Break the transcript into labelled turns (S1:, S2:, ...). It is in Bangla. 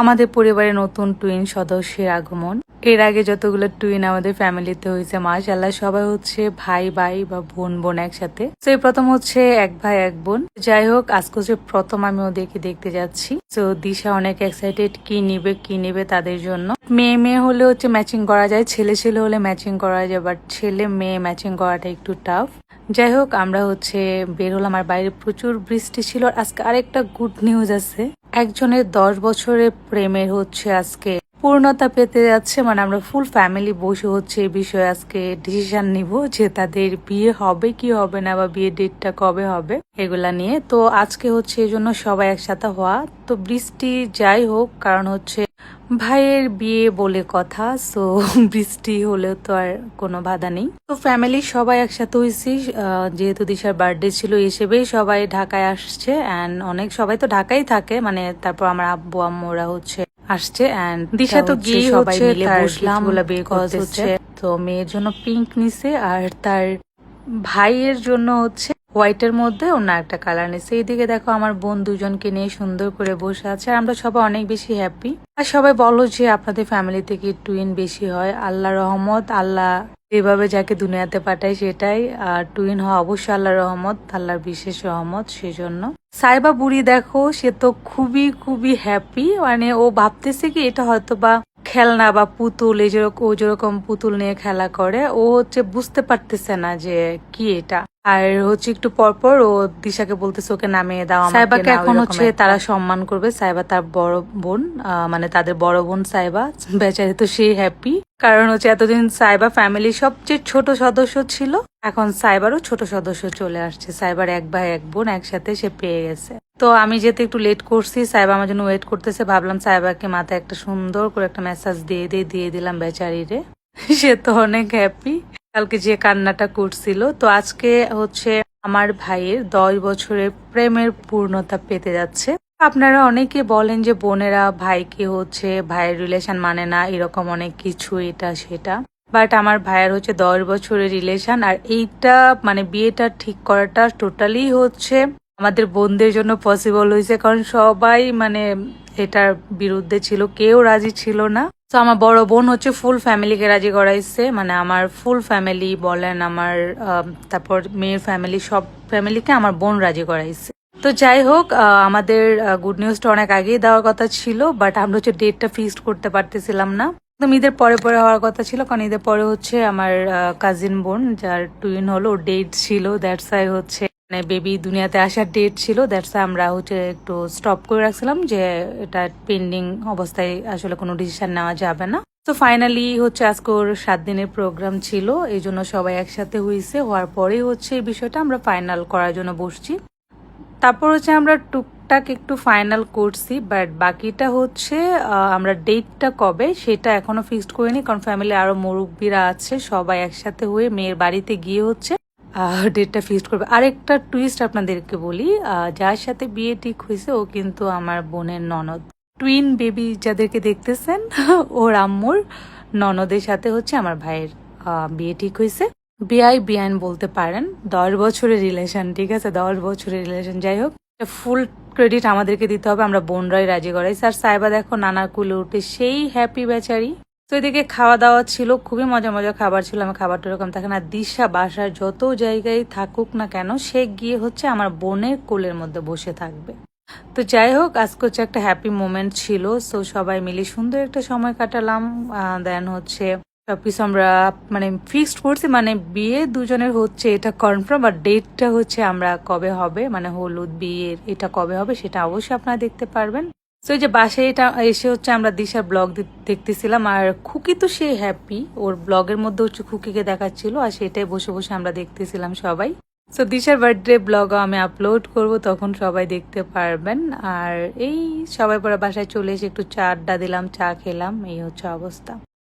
S1: আমাদের পরিবারে নতুন টুইন সদস্যের আগমন। এর আগে যতগুলো টুইন আমাদের ফ্যামিলিতে হয়েছে মাশাআল্লাহ সবাই হচ্ছে ভাই ভাই বা বোন বোন একসাথে। তো এই প্রথম হচ্ছে এক ভাই এক বোন। যাই হোক আজকে হচ্ছে প্রথম আমি ওদেরকে দেখতে যাচ্ছি। তো দিশা অনেক এক্সাইটেড কি নিবে তাদের জন্য। মেয়ে মেয়ে হলে হচ্ছে ম্যাচিং করা যায়, ছেলে ছেলে হলে ম্যাচিং করা যায়, বাট ছেলে মেয়ে ম্যাচিং করাটা একটু টাফ। যাই হোক আমরা হচ্ছে বের হলাম, আর বাইরে প্রচুর বৃষ্টি ছিল। আজকে আরেকটা গুড নিউজ আছে, একজনের 10 বছরের প্রেমের হচ্ছে আজকে পূর্ণতা পেতে যাচ্ছে। মানে আমরা ফুল ফ্যামিলি বসে হচ্ছে এই বিষয়ে আজকে ডিসিশন নিব যে তাদের বিয়ে হবে কি হবে না, বা বিয়ের ডেটটা কবে হবে এগুলা নিয়ে। তো আজকে হচ্ছে এই জন্য সবাই একসাথে হওয়া। তো বৃষ্টি যাই হোক, কারণ হচ্ছে ভাইয়ের বিয়ে বলে কথা, সো বৃষ্টি হলেও তো আর কোনো বাধা নেই। তো ফ্যামিলি সবাই একসাথে হয়েছি, যেহেতু দিশার বার্থডে ছিল হিসেবেই সবাই ঢাকায় আসছে। অ্যান্ড অনেক সবাই তো ঢাকায় থাকে, মানে তারপর আমার আব্বু আম্মুরা হচ্ছে আসছে। অ্যান্ড দিশা তো গিয়ে সবাই মিলে বসলাম বের করতেছে। তো মেয়ের জন্য পিঙ্ক নিছে, আর তার ভাইয়ের জন্য হচ্ছে হোয়াইটের মধ্যে অন্য একটা কালার নিছে। এইদিকে দেখো আমার বোন দুজনকে নিয়ে সুন্দর করে বসে আছে, আর আমরা সবাই অনেক বেশি হ্যাপি। আর সবাই বলো যে আপনাদের ফ্যামিলি থেকে টুইন বেশি হয়, আল্লাহ রহমত। আল্লাহ যেভাবে যাকে দুনিয়াতে পাঠায় সেটাই। আর টুইন হওয়া অবশ্যই আল্লাহর রহমত, আল্লাহর বিশেষ রহমত। সেজন্য সাইবা বুড়ি দেখো, সে তো খুবই খুবই হ্যাপি। মানে ও ভাবতেছে কি এটা হয়তো বা খেলনা বা পুতুল, এই যেরকম ও যেরকম পুতুল নিয়ে খেলা করে, ও হচ্ছে বুঝতে পারতেছে না যে কি এটা। আর হচ্ছে একটু পরপর ও দিশাকে বলতেছে ওকে নামিয়ে দাও। সাইবাকে এখন হচ্ছে তারা সম্মান করবে। সাইবা তার বড় বোন, মানে তাদের বড় বোন সাইবা, বেচারি তো সে হ্যাপি। কারণ হচ্ছে এতদিন সাইবা ফ্যামিলির সবচেয়ে ছোট সদস্য ছিল, এখন সাইবারও ছোট সদস্য চলে আসছে। সাইবার এক ভাই এক বোন একসাথে সে পেয়ে গেছে। তো আমি যেতে একটু লেট করছি, সাইবা আমার জন্য ওয়েট করতেছে। ভাবলাম সাইবাকে মাথায় একটা সুন্দর করে একটা মেসেজ দিয়ে দিলাম বেচারিরে। সে তো অনেক হ্যাপি কালকে যে কান্নাটা করছিল। তো আজকে হচ্ছে আমার ভাইয়ের 10 বছরের প্রেমের পূর্ণতা পেতে যাচ্ছে। আপনারা অনেকে বলেন যে বোনেরা ভাইকে হচ্ছে ভাইয়ের রিলেশন মানে না, এরকম অনেক কিছু এটা সেটা। বাট আমার ভাইয়ের হচ্ছে 10 বছরের রিলেশন, আর এইটা মানে বিয়েটা ঠিক করাটা টোটালি হচ্ছে আমাদের বোনদের জন্য পসিবল হয়েছে। কারণ সবাই মানে এটার বিরুদ্ধে ছিল, কেউ রাজি ছিল না। তো আমার বড় বোন হচ্ছে ফুল ফ্যামিলিকে রাজি করাইছে, মানে আমার ফুল ফ্যামিলি বলেন, আমার তারপর মেয়ের ফ্যামিলি, সব ফ্যামিলিকে আমার বোন রাজি করাইছে। তো যাই হোক আমাদের গুড নিউজটা অনেক আগেই দেওয়ার কথা ছিল, বাট আমরা হচ্ছে ডেটটা ফিক্সড করতে পারতেছিলাম না। একদম ঈদের পরে পরে হওয়ার কথা ছিল, কারণ ঈদের পরে হচ্ছে আমার কাজিন বোন যার টুইন হলো ডেট ছিল। দ্যাটস ওয়াই হচ্ছে মানে বেবি দুনিয়াতে আসার ডেট ছিল, দ্যাটস ওয়াই আমরা হচ্ছে একটু স্টপ করে রাখছিলাম যে এটা পেন্ডিং অবস্থায়, আসলে কোনো ডিসিশন নেওয়া যাবে না। তো ফাইনালি হচ্ছে আজকে ওর 7 দিনের প্রোগ্রাম ছিল, এই জন্য সবাই একসাথে হয়েছে। হওয়ার পরেই হচ্ছে এই বিষয়টা আমরা ফাইনাল করার জন্য বসছি। তারপর হচ্ছে আমরা টুকটাক একটু ফাইনাল করছি, বাট বাকিটা হচ্ছে আমরা ডেটটা কবে সেটা এখনো ফিক্সড করিনি, কারণ ফ্যামিলি আরো মুরব্বীরা আছে, সবাই একসাথে হয়ে মেয়ের বাড়িতে গিয়ে হচ্ছে ডেটটা ফিক্সড করবে। আরেকটা টুইস্ট আপনাদেরকে বলি, যার সাথে বিয়ে ঠিক হয়েছে ও কিন্তু আমার বোনের ননদ। টুইন বেবি যাদেরকে দেখতেছেন ওর আম্মুর ননদের সাথে হচ্ছে আমার ভাইয়ের বিয়ে ঠিক হয়েছে। বিআইন বলতে পারেন। 10 বছরের রিলেশন, ঠিক আছে, 10 বছরের রিলেশন। যাই হোক ফুল ক্রেডিট আমাদেরকে দিতে হবে, আমরা বোনরাই রাজি করাইছি। আর সাইবা দেখো নানার কুলে উঠে সেই হ্যাপি বেচারি। তো এদিকে খাওয়া দাওয়া ছিল, খুবই মজা মজা খাবার ছিল। আমার খাবারটা এরকম থাকে না, দিশা বাসার যত জায়গায় থাকুক না কেন সে গিয়ে হচ্ছে আমার বোনের কোলের মধ্যে বসে থাকবে। তো যাই হোক আজকে হচ্ছে একটা হ্যাপি মোমেন্ট ছিল, সো সবাই মিলে সুন্দর একটা সময় কাটালাম। দেন হচ্ছে সবকিছু আমরা মানে ফিক্সড করছি, মানে বিয়ে দুজনের হচ্ছে এটা কনফার্ম। আর ডেটটা হচ্ছে আমরা কবে হবে, মানে হলুদ বিয়ের এটা কবে হবে সেটা অবশ্যই আপনারা দেখতে পারবেন। তো এই যে বাসায় এটা এসে হচ্ছে আমরা দিশার ব্লগ দেখতেছিলাম, আর খুকি তো সে হ্যাপি, ওর ব্লগের মধ্যে হচ্ছে খুকিকে দেখাচ্ছিল, আর সেটাই বসে বসে আমরা দেখতেছিলাম সবাই। সো দিশার বার্থডে ব্লগও আমি আপলোড করব, তখন সবাই দেখতে পারবেন। আর এই সবাই পরে বাসায় চলে এসে একটু চা আড্ডা দিলাম, চা খেলাম, এই হচ্ছে অবস্থা।